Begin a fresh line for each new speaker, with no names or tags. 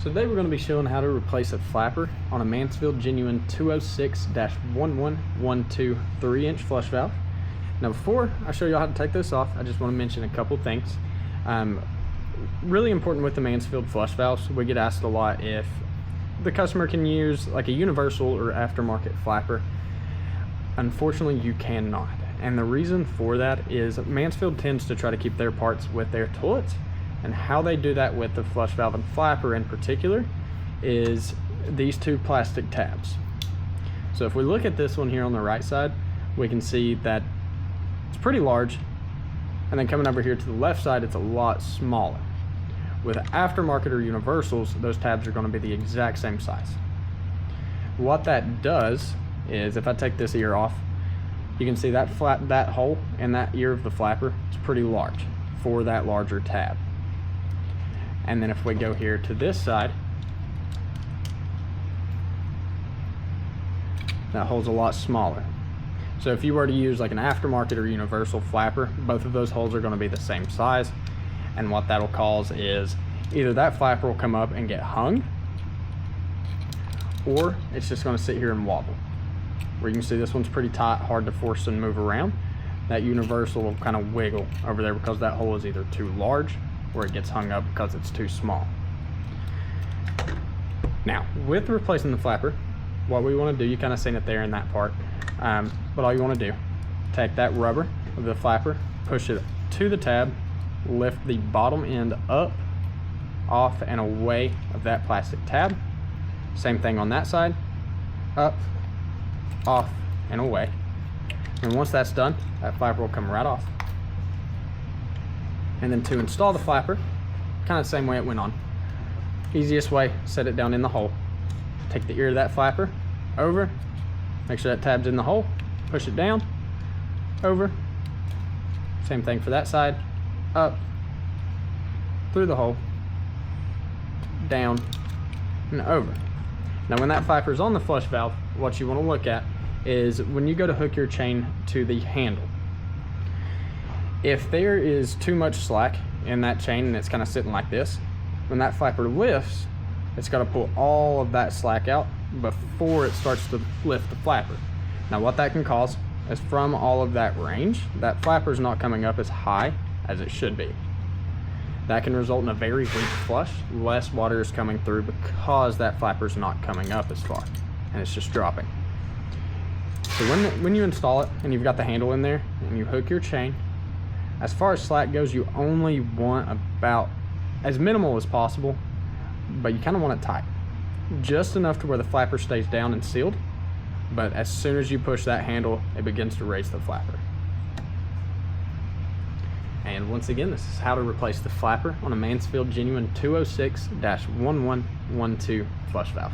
So today we're going to be showing how to replace a flapper on a Mansfield Genuine 206-1112 3-inch flush valve. Now before I show you how to take this off, I just want to mention a couple things. Really important with the Mansfield flush valves, we get asked a lot if the customer can use like a universal or aftermarket flapper. Unfortunately, you cannot. And the reason for that is Mansfield tends to try to keep their parts with their toilets. And how they do that with the flush valve and flapper in particular is these two plastic tabs. So if we look at this one here on the right side, we can see that it's pretty large. And then coming over here to the left side, it's a lot smaller. With aftermarket or universals, those tabs are going to be the exact same size. What that does is, if I take this ear off, you can see that hole in that ear of the flapper, it's pretty large for that larger tab. And then if we go here to this side, that hole's a lot smaller. So if you were to use like an aftermarket or universal flapper, both of those holes are going to be the same size. And what that'll cause is either that flapper will come up and get hung, or it's just going to sit here and wobble. Where you can see this one's pretty tight, hard to force and move around. That universal will kind of wiggle over there because that hole is either too large or it gets hung up because it's too small. Now, with replacing the flapper, what we want to do, you kind of seen it there in that part, but all you want to do, take that rubber of the flapper, push it to the tab, lift the bottom end up, off and away of that plastic tab. Same thing on that side, up, off and away. And once that's done, that flapper will come right off. And then to install the flapper, kind of the same way it went on. Easiest way, set it down in the hole. Take the ear of that flapper over, make sure that tab's in the hole, push it down, over. Same thing for that side, up, through the hole, down, and over. Now when that flapper is on the flush valve, what you want to look at is when you go to hook your chain to the handle. If there is too much slack in that chain and it's kind of sitting like this, when that flapper lifts, it's got to pull all of that slack out before it starts to lift the flapper. Now what that can cause is from all of that range, that flapper is not coming up as high as it should be. That can result in a very weak flush. Less water is coming through because that flapper is not coming up as far and it's just dropping. So when you install it and you've got the handle in there and you hook your chain, as far as slack goes, you only want about as minimal as possible, but you kind of want it tight. Just enough to where the flapper stays down and sealed, but as soon as you push that handle, it begins to raise the flapper. And once again, this is how to replace the flapper on a Mansfield Genuine 206-1112 flush valve.